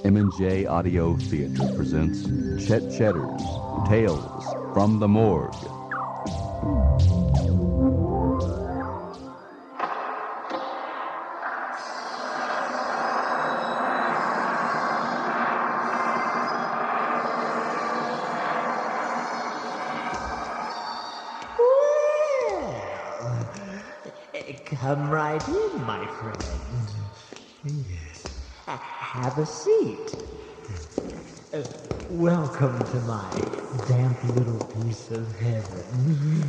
M&J Audio Theater presents Chet Chetter's Tales from the Morgue. Come right in, my friend. Yes. Have a seat. Welcome to my damp little piece of heaven.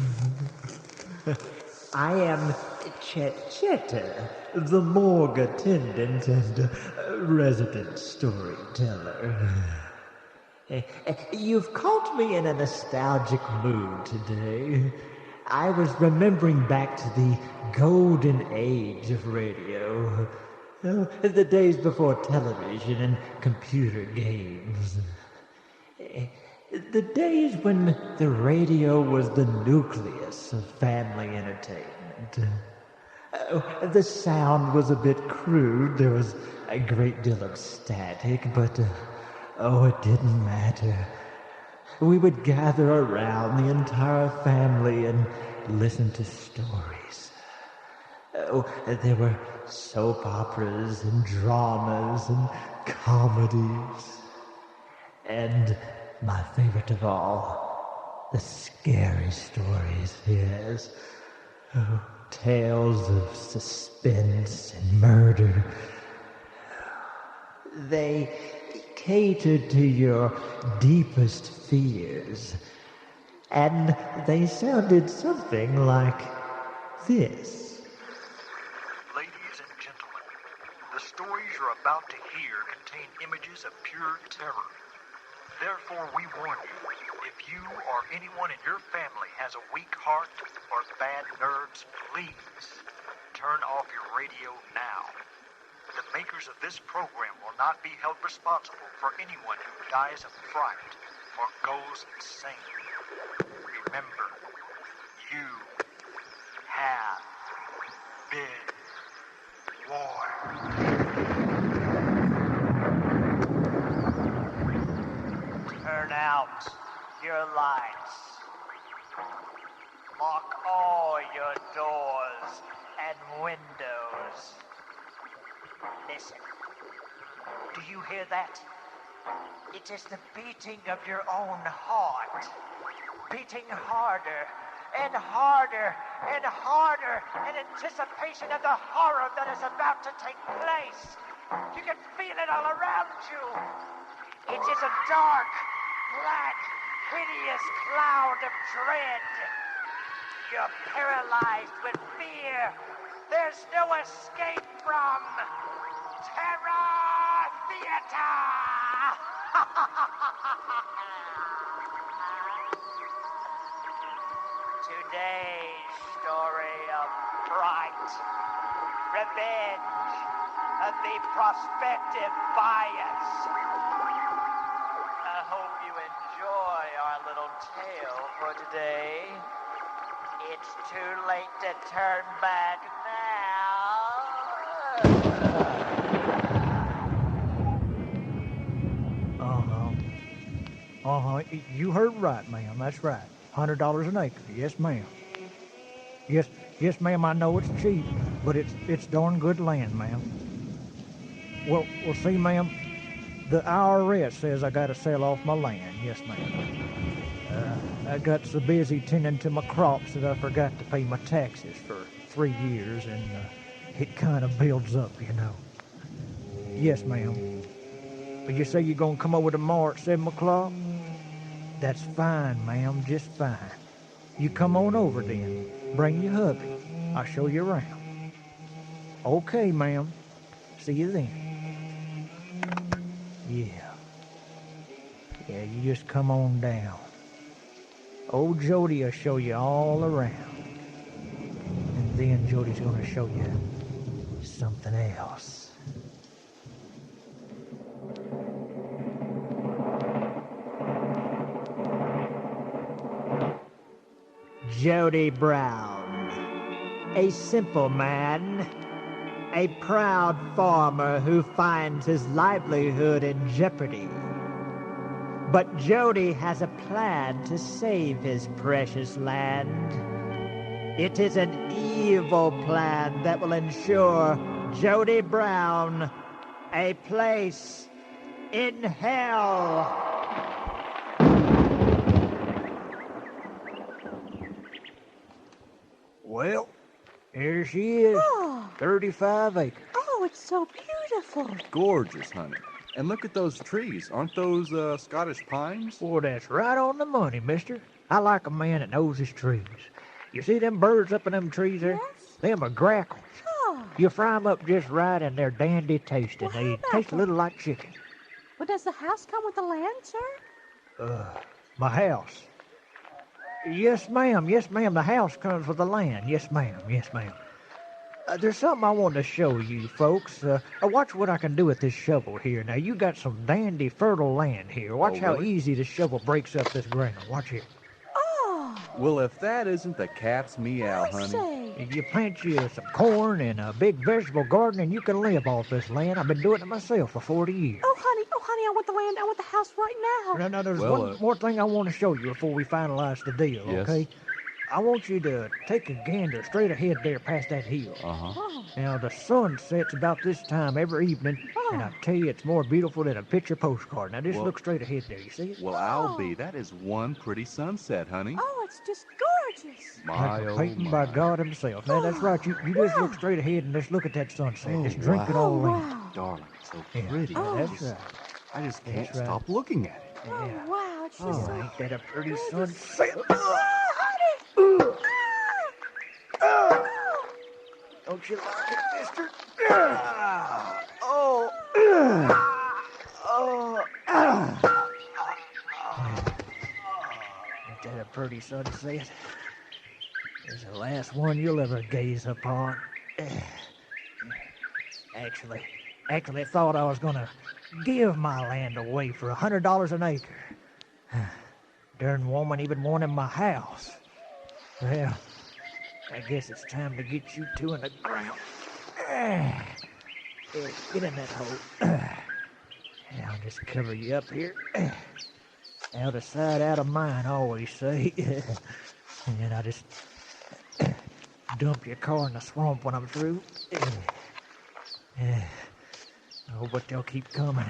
I am Chet Chetter, the morgue attendant and resident storyteller. You've caught me in a nostalgic mood today. I was remembering back to the golden age of radio. The days before television and computer games. The days when the radio was the nucleus of family entertainment. The sound was a bit crude. There was a great deal of static, but it didn't matter. We would gather around, the entire family, and listen to stories. There were soap operas and dramas and comedies. And my favorite of all, the scary stories, yes. Tales of suspense and murder. They catered to your deepest fears. And they sounded something like this. Ladies and gentlemen, the stories you're about to hear contain images of pure terror. Therefore, we warn you, if you or anyone in your family has a weak heart or bad nerves, please turn off your radio now. The makers of this program will not be held responsible for anyone who dies of fright or goes insane. Remember, you have been warned. Turn out your lights. Lock all your doors and windows. Listen. Do you hear that? It is the beating of your own heart. Beating harder and harder and harder in anticipation of the horror that is about to take place. You can feel it all around you. It is a dark, black, hideous cloud of dread. You're paralyzed with fear. There's no escape from Terror Theater! Today's story of fright, revenge, of the prospective bias. I hope you enjoy our little tale for today. It's too late to turn back now. You heard right, ma'am. That's right. $100 an acre. Yes, ma'am. Yes, ma'am. I know it's cheap, but it's darn good land, ma'am. Well, see, ma'am, the IRS says I got to sell off my land. Yes, ma'am. I got so busy tending to my crops that I forgot to pay my taxes for 3 years, and it kind of builds up, you know. Yes, ma'am. But you say you're going to come over tomorrow at 7 o'clock? That's fine, ma'am, just fine. You come on over then. Bring your hubby. I'll show you around. Okay, ma'am. See you then. Yeah, you just come on down. Old Jody will show you all around. And then Jody's going to show you something else. Jody Brown, a simple man, a proud farmer who finds his livelihood in jeopardy. But Jody has a plan to save his precious land. It is an evil plan that will ensure Jody Brown a place in hell. Well, here she is. Oh. 35 acres. Oh, it's so beautiful. Gorgeous, honey. And look at those trees. Aren't those Scottish pines? Boy, that's right on the money, mister. I like a man that knows his trees. You see them birds up in them trees there? Yes. Them are grackles. Oh. You fry them up just right and they're dandy tasting. Well, how They about taste a that? little like chicken. Well, does the house come with the land, sir? My house. Yes, ma'am. Yes, ma'am. The house comes with the land. Yes, ma'am. Yes, ma'am. There's something I want to show you, folks. Watch what I can do with this shovel here. Now, you got some dandy fertile land here. Watch how really? easy this shovel breaks up this ground. Watch here. Oh, Well, if that isn't the cat's meow, I honey. say. You plant you some corn and a big vegetable garden, and you can live off this land. I've been doing it myself for 40 years. Oh, honey, I want the land. I want the house right now. No, there's Well, one more thing I want to show you before we finalize the deal, Yes. okay? I want you to take a gander straight ahead there past that hill. Uh-huh. Oh, Now, the sun sets about this time every evening, and I tell you, it's more beautiful than a picture postcard. Now, just Well- look straight ahead there. You see it? Well, I'll be. That is one pretty sunset, honey. oh, it's just gorgeous. My, Like a oh, painting my. by God himself. Now, that's right. You just look straight ahead and just look at that sunset. Just drink it all in. Wow. Darling, it's so Yeah, pretty. yeah, I that's just- right. I just can't That's right. stop looking at it. Oh, Yeah. wow, it's just Oh, so ain't that a pretty gorgeous. sunset? Oh, honey. Don't you like it, mister? Ain't that a pretty sunset? It's the last one you'll ever gaze upon. Actually thought I was gonna give my land away for $100 an acre. Darn woman even wanted my house. Well, I guess it's time to get you two in the ground. Here, get in that hole. Yeah, I'll just cover you up here. Out of sight, out of mind, I always say. And then I just dump your car in the swamp when I'm through. Oh, but they'll keep coming.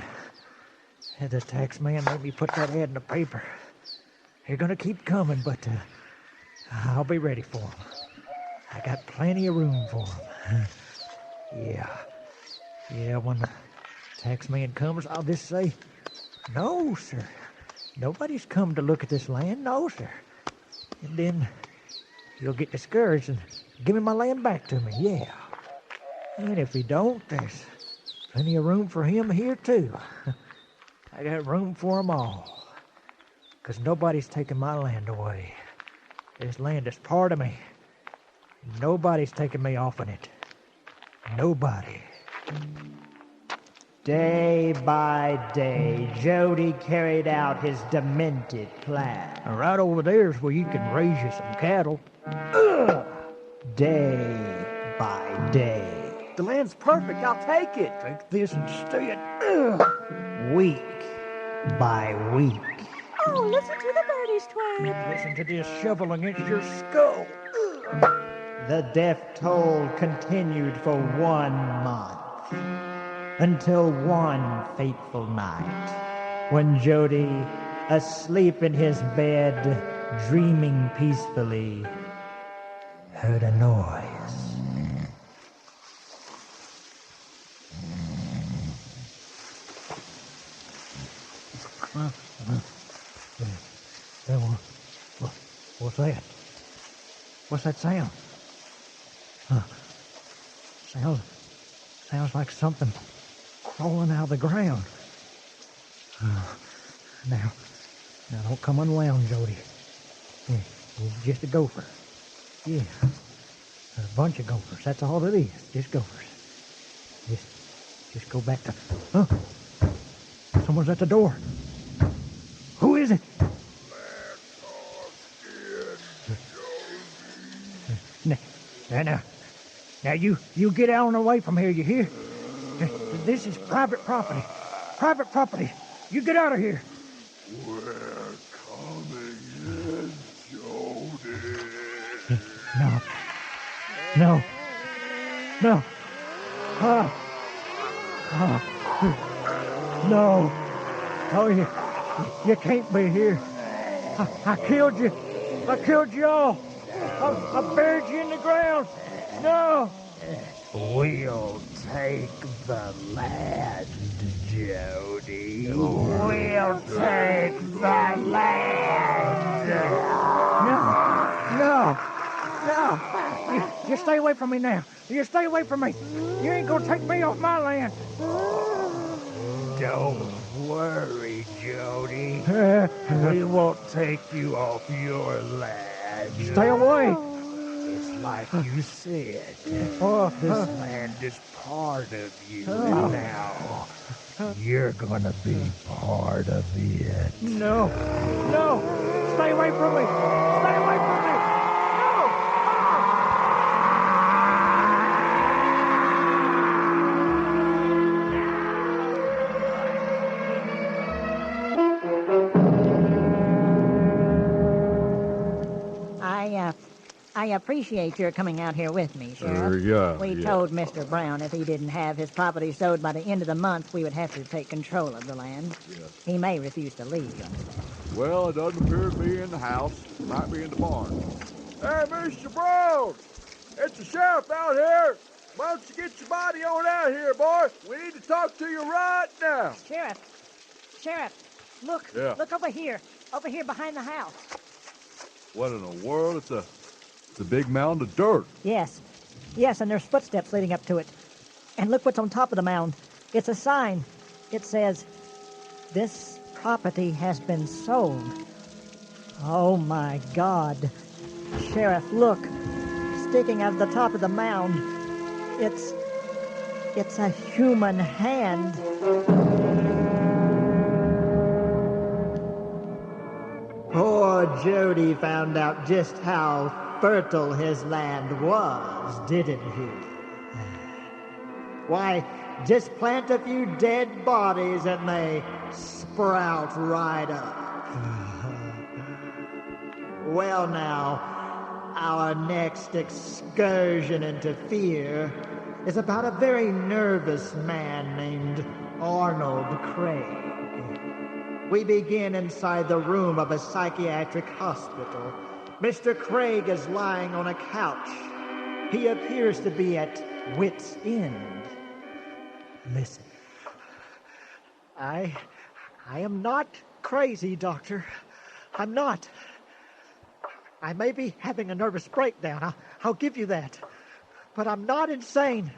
The tax man made me put that ad in the paper. They're gonna keep coming, but I'll be ready for them. I got plenty of room for them. Yeah, when the tax man comes, I'll just say, no, sir. Nobody's come to look at this land, no, sir. And then he'll get discouraged and give me my land back to me, yeah. And if he don't, there's plenty of room for him here, too. I got room for them all. 'Cause nobody's taking my land away. This land is part of me. Nobody's taking me off of it. Nobody. Day by day, Jody carried out his demented plan. And right over there's where you can raise you some cattle. Day by day, The land's perfect. I'll take it. Take this instead. week by week. Oh, listen to the birdies twang. Listen to this shovel against your skull. The death toll continued for 1 month, until one fateful night, when Jody, asleep in his bed, dreaming peacefully, heard a noise. What's that? What's that sound? Sounds like something crawling out of the ground. Now don't come unwound, Jody. Yeah, you're just a gopher. Yeah, a bunch of gophers. That's all it is. Just gophers. Just go back to. Huh? Someone's at the door. Who is it? Now, Now, you get out and away from here, you hear? This is private property. Private property. You get out of here. We're coming in, Jody. No. No. No. No. Oh, you can't be here. I killed you. I killed you all. I buried you in the ground. No. We'll take the land, Jody. We'll take the land. No. You stay away from me now. You stay away from me. You ain't gonna take me off my land. Don't worry, Jody. We won't take you off your land. Stay away. It's like you said. This land is part of you now. You're gonna be part of it. No. Stay away from me. Stay away from me. I appreciate your coming out here with me, Sheriff. We told Mr. Brown if he didn't have his property sold by the end of the month, we would have to take control of the land. He may refuse to leave, you understand. Well, it doesn't appear to be in the house. It might be in the barn. Hey, Mr. Brown! It's the sheriff out here. Why don't you get your body on out here, boy? We need to talk to you right now. Sheriff, look. Yeah. Look over here behind the house. What in the world? It's a big mound of dirt. Yes, and there's footsteps leading up to it. And look what's on top of the mound. It's a sign. It says, "This property has been sold." Oh, my God. Sheriff, look. Sticking out of the top of the mound. It's a human hand. Poor Jody found out just how fertile his land was, didn't he? Why, just plant a few dead bodies and they sprout right up. Well now, our next excursion into fear is about a very nervous man named Arnold Craig. We begin inside the room of a psychiatric hospital. Mr. Craig is lying on a couch. He appears to be at wit's end. Listen. I am not crazy, Doctor. I'm not. I may be having a nervous breakdown. I'll give you that. But I'm not insane.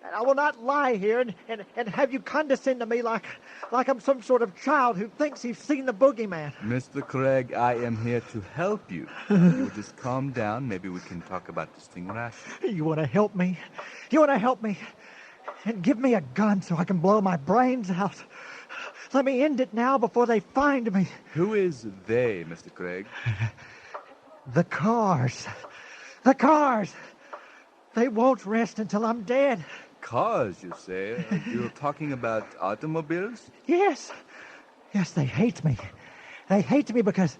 And I will not lie here and have you condescend to me like I'm some sort of child who thinks he's seen the boogeyman. Mr. Craig, I am here to help you. You just calm down. Maybe we can talk about this thing rationally. You want to help me? You want to help me? And give me a gun so I can blow my brains out. Let me end it now before they find me. Who is they, Mr. Craig? The cars. The cars. They won't rest until I'm dead. Cars, you say? You're talking about automobiles? Yes, they hate me. They hate me because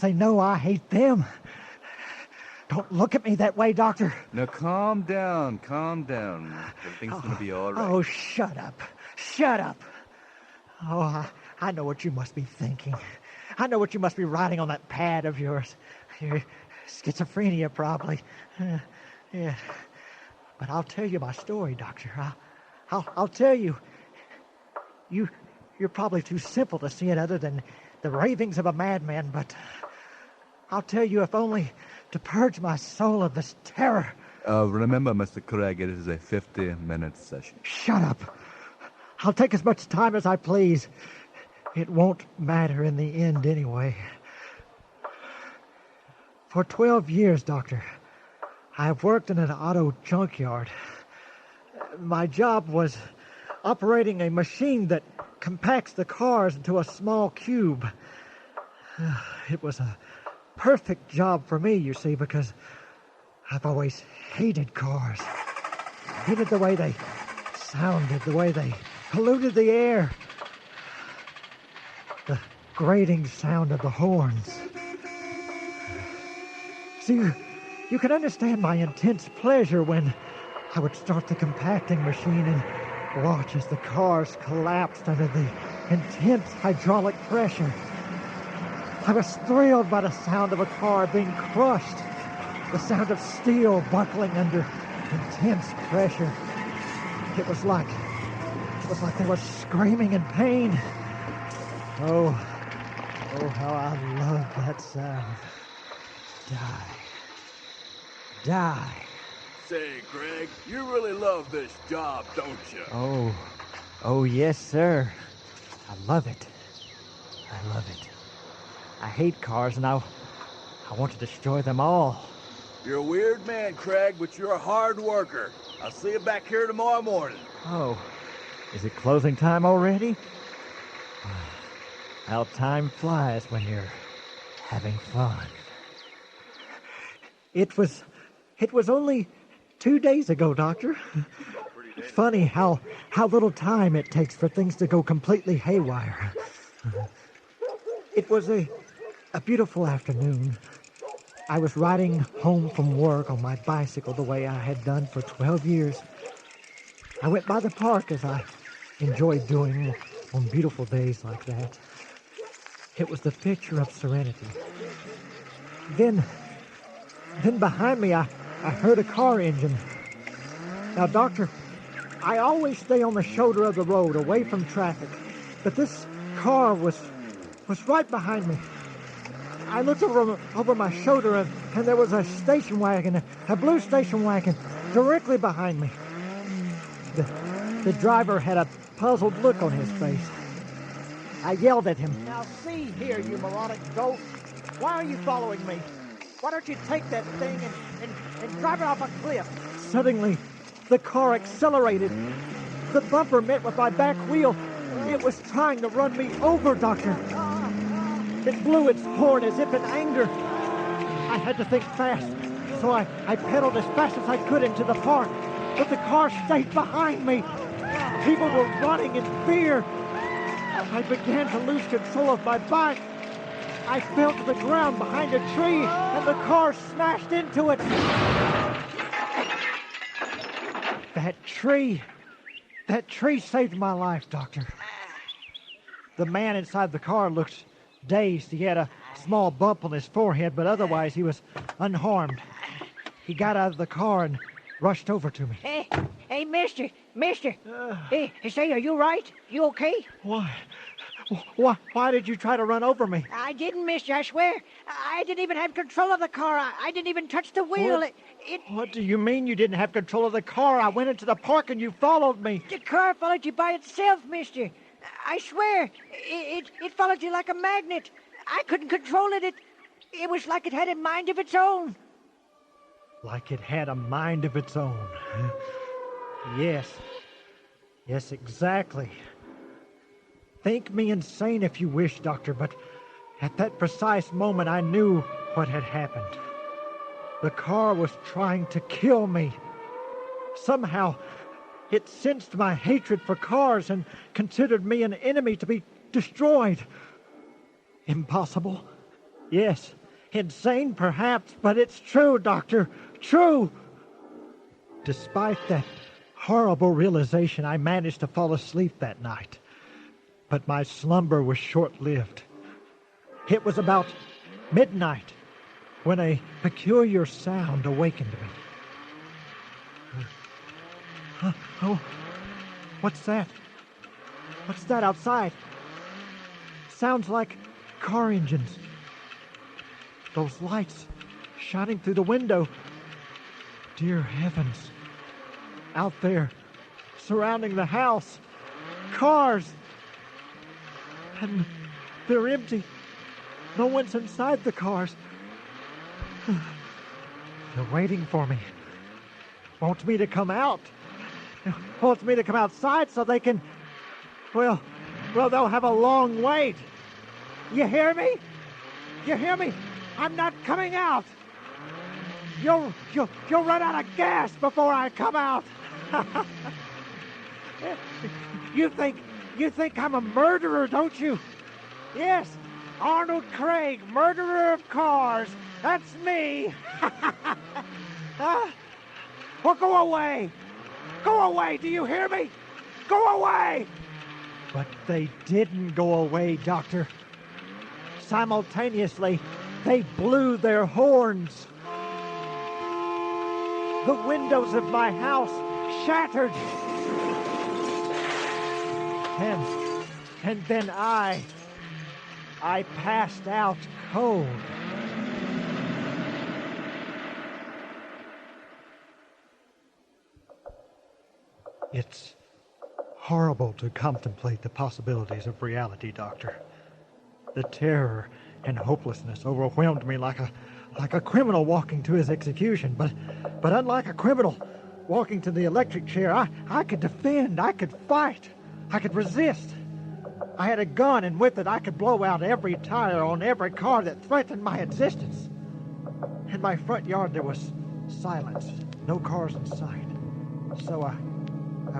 they know I hate them. Don't look at me that way, Doctor. Now, calm down. Everything's going to be all right. Oh, shut up. Shut up. Oh, I know what you must be thinking. I know what you must be writing on that pad of yours. Your schizophrenia, probably. Yeah. But I'll tell you my story, Doctor. I'll tell you. You're probably too simple to see it other than the ravings of a madman, but I'll tell you if only to purge my soul of this terror. Remember, Mr. Craig, it is a 50-minute session. Shut up. I'll take as much time as I please. It won't matter in the end anyway. For 12 years, Doctor, I've worked in an auto junkyard. My job was operating a machine that compacts the cars into a small cube. It was a perfect job for me, you see, because I've always hated cars. Hated the way they sounded, the way they polluted the air. The grating sound of the horns. See, you can understand my intense pleasure when I would start the compacting machine and watch as the cars collapsed under the intense hydraulic pressure. I was thrilled by the sound of a car being crushed, the sound of steel buckling under intense pressure. It was like they were screaming in pain. Oh, how I love that sound. Die. Say, Craig, you really love this job, don't you? Oh, yes, sir. I love it. I hate cars, and I want to destroy them all. You're a weird man, Craig, but you're a hard worker. I'll see you back here tomorrow morning. Oh, is it closing time already? How time flies when you're having fun. It was only 2 days ago, Doctor. It's funny how little time it takes for things to go completely haywire. It was a beautiful afternoon. I was riding home from work on my bicycle the way I had done for 12 years. I went by the park as I enjoyed doing on beautiful days like that. It was the picture of serenity. Then behind me, I heard a car engine. Now, Doctor, I always stay on the shoulder of the road, away from traffic. But this car was right behind me. I looked over my shoulder, and there was a station wagon, a blue station wagon, directly behind me. The driver had a puzzled look on his face. I yelled at him. Now see here, you moronic goat. Why are you following me? Why don't you take that thing and drive it off a cliff? Suddenly, the car accelerated. The bumper met with my back wheel. It was trying to run me over, Doctor. It blew its horn as if in anger. I had to think fast, so I pedaled as fast as I could into the park. But the car stayed behind me. People were running in fear. I began to lose control of my bike. I fell to the ground behind a tree, and the car smashed into it. That tree saved my life, Doctor. The man inside the car looked dazed. He had a small bump on his forehead, but otherwise he was unharmed. He got out of the car and rushed over to me. Hey, mister. Hey, say, are you right? You okay? Why did you try to run over me? I didn't, mister, I swear. I didn't even have control of the car. I didn't even touch the wheel. What do you mean you didn't have control of the car? I went into the park and you followed me. The car followed you by itself, mister. I swear. It followed you like a magnet. I couldn't control it. It was like it had a mind of its own. Like it had a mind of its own. Yes, exactly. Think me insane if you wish, Doctor, but at that precise moment I knew what had happened. The car was trying to kill me. Somehow, it sensed my hatred for cars and considered me an enemy to be destroyed. Impossible? Yes. Insane, perhaps, but it's true, Doctor. True. Despite that horrible realization, I managed to fall asleep that night. But my slumber was short-lived. It was about midnight when a peculiar sound awakened me. Oh, what's that? What's that outside? Sounds like car engines. Those lights shining through the window. Dear heavens. Out there, surrounding the house. Cars. And they're empty. No one's inside the cars. They're waiting for me. Want me to come out. Wants me to come outside so they can... Well, they'll have a long wait. You hear me? You hear me? I'm not coming out. You'll run out of gas before I come out. You think I'm a murderer, don't you? Yes, Arnold Craig, murderer of cars. That's me. Well, go away. Go away, do you hear me? Go away! But they didn't go away, Doctor. Simultaneously, they blew their horns. The windows of my house shattered. And then I passed out cold. It's horrible to contemplate the possibilities of reality, Doctor. The terror and hopelessness overwhelmed me like a criminal walking to his execution. But unlike a criminal walking to the electric chair, I could defend, I could fight, I could resist. I had a gun, and with it I could blow out every tire on every car that threatened my existence. In my front yard there was silence, no cars in sight. So I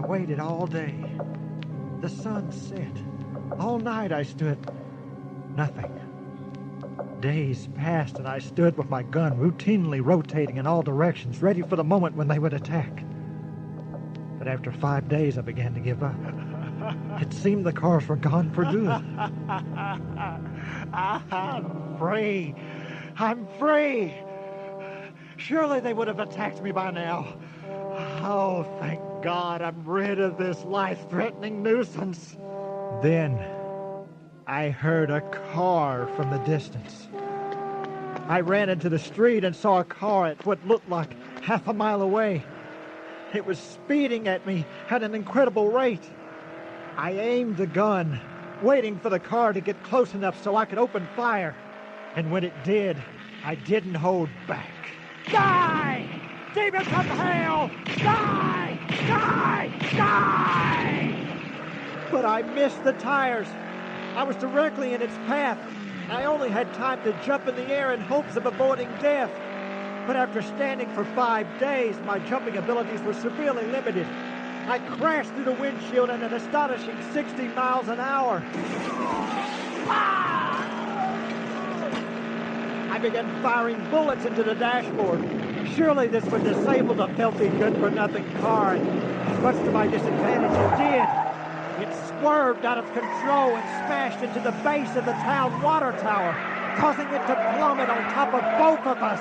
waited all day. The sun set. All night I stood. Nothing. Days passed and I stood with my gun routinely rotating in all directions, ready for the moment when they would attack. But after 5 days I began to give up. It seemed the cars were gone for good. I'm free. I'm free. Surely they would have attacked me by now. Oh, thank God I'm rid of this life-threatening nuisance. Then I heard a car from the distance. I ran into the street and saw a car at what looked like half a mile away. It was speeding at me at an incredible rate. I aimed the gun, waiting for the car to get close enough so I could open fire. And when it did, I didn't hold back. Die! Demons of hell! Die! Die! Die! But I missed the tires. I was directly in its path. I only had time to jump in the air in hopes of avoiding death. But after standing for 5 days, my jumping abilities were severely limited. I crashed through the windshield at an astonishing 60 miles an hour. I began firing bullets into the dashboard. Surely this would disable the filthy, good-for-nothing car. Much to my disadvantage, it did. It swerved out of control and smashed into the base of the town water tower, causing it to plummet on top of both of us.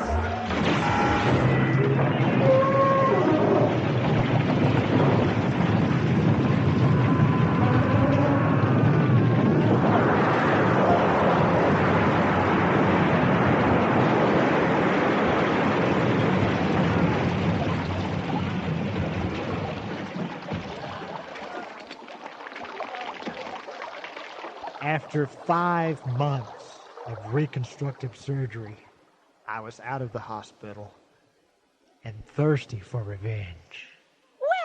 After 5 months of reconstructive surgery, I was out of the hospital and thirsty for revenge.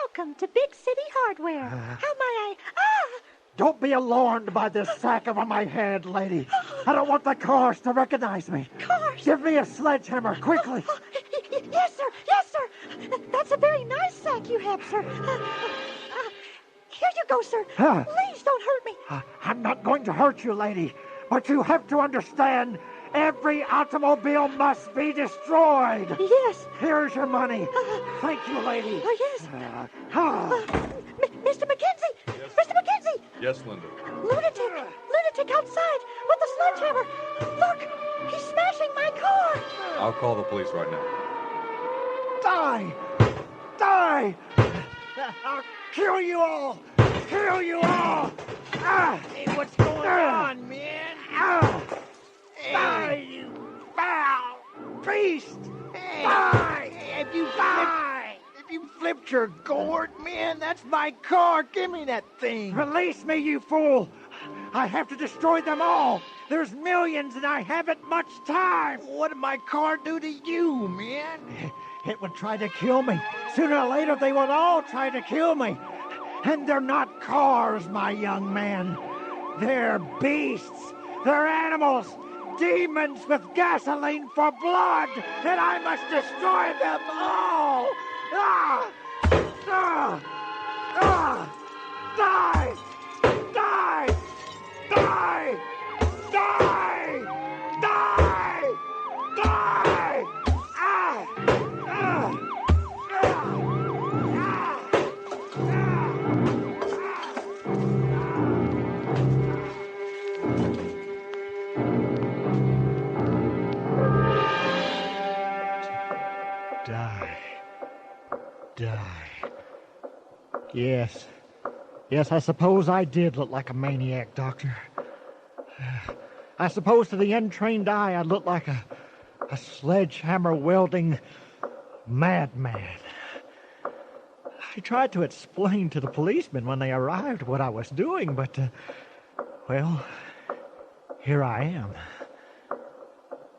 Welcome to Big City Hardware. How may I... Don't be alarmed by this sack over my head, lady. I don't want the cars to recognize me. Cars? Give me a sledgehammer, quickly. Yes, sir. Yes, sir. That's a very nice sack you have, sir. Here you go, sir. Please don't hurt me. I'm not going to hurt you, lady. But you have to understand, every automobile must be destroyed. Yes. Here's your money. Thank you, lady. Yes. Mr. McKenzie. Yes. Mr. McKenzie. Yes, Linda. Lunatic outside with the sledgehammer. Look, he's smashing my car. I'll call the police right now. Die! Die! I'll kill you all! Kill you all! Hey, what's going on, man? Die, you foul beast! Hey, Die! Have you flipped your gourd, man? That's my car. Give me that thing. Release me, you fool! I have to destroy them all! There's millions and I haven't much time! What did my car do to you, man? It would try to kill me. Sooner or later, they would all try to kill me. And they're not cars, my young man. They're beasts. They're animals. demons with gasoline for blood, and I must destroy them all! Ah! Ah! Ah! Die! Die! Die! Die! Die! Die! Ah! Ah! Die. Yes. Yes, I suppose I did look like a maniac, Doctor. I suppose to the untrained eye I looked like a sledgehammer-wielding madman. I tried to explain to the policemen when they arrived what I was doing, but, well, here I am.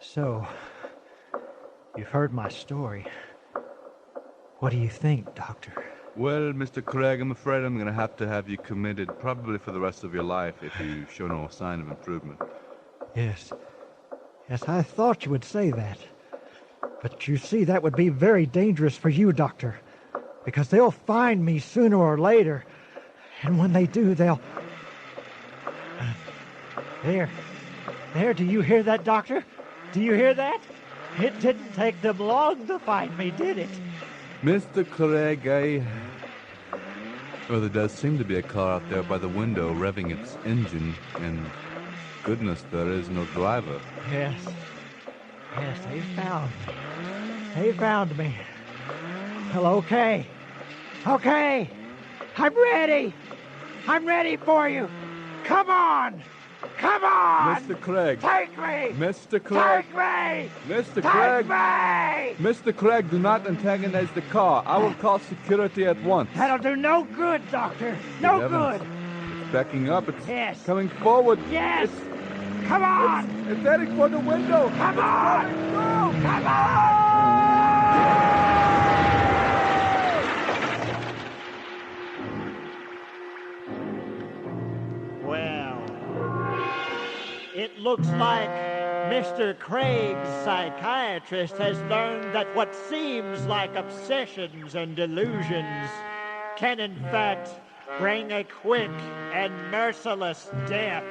So, you've heard my story. What do you think, Doctor? Well, Mr. Craig, I'm afraid I'm going to have you committed probably for the rest of your life if you show no sign of improvement. Yes. Yes, I thought you would say that. But you see, that would be very dangerous for you, Doctor. Because they'll find me sooner or later. And when they do, they'll... There. There, do you hear that, Doctor? Do you hear that? It didn't take them long to find me, did it? Mr. Craig, Well, there does seem to be a car out there by the window revving its engine, and goodness, there is no driver. Yes. Yes, they found me. They found me. Well, okay. Okay. I'm ready. I'm ready for you. Come on. Come on. Mr. Craig. Take me. Mr. Craig. Take me. Mr. Take Craig. me. Mr. Craig, do not antagonize the car. I will call security at once. That'll do no good, Doctor. No good. It's backing up. It's Yes. coming forward. Yes. Come on. It's heading for the window. Come on. Go. Come on. Well, it looks like Mr. Craig's psychiatrist has learned that what seems like obsessions and delusions can in fact bring a quick and merciless death.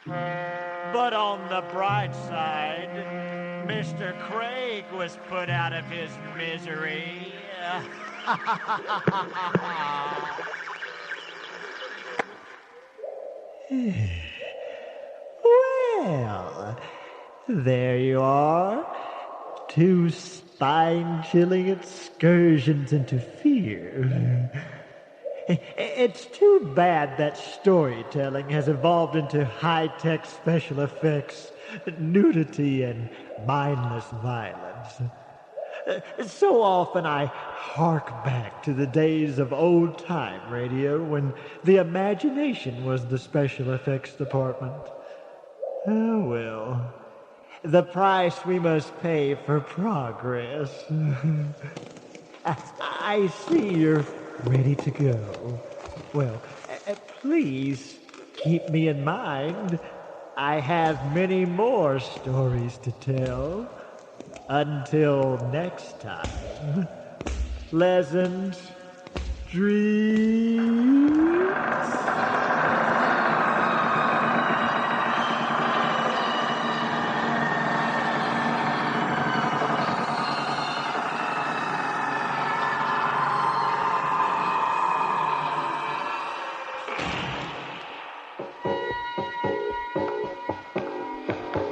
But on the bright side, Mr. Craig was put out of his misery. Well, there you are. 2 spine-chilling excursions into fear. It's too bad that storytelling has evolved into high-tech special effects, nudity, and mindless violence. So often I hark back to the days of old-time radio when the imagination was the special effects department. Oh, well, the price we must pay for progress. I see you're ready to go. Well, please keep me in mind. I have many more stories to tell. Until next time, pleasant dreams.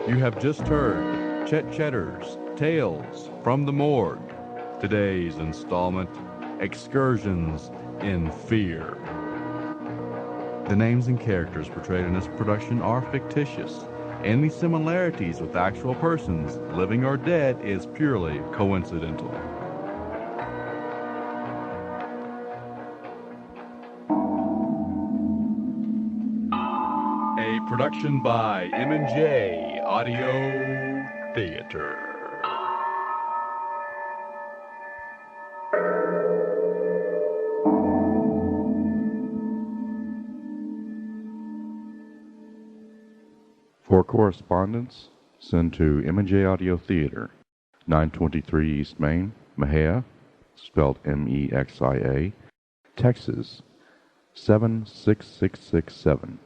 You have just heard Chet Chetter's Tales from the Morgue. Today's installment, Excursions in Fear. The names and characters portrayed in this production are fictitious. Any similarities with actual persons, living or dead, is purely coincidental. A production by M&J Audio Theater. For correspondence, send to M&J Audio Theater, 923 East Main, Mexia, spelled Mexia, Texas, 76667.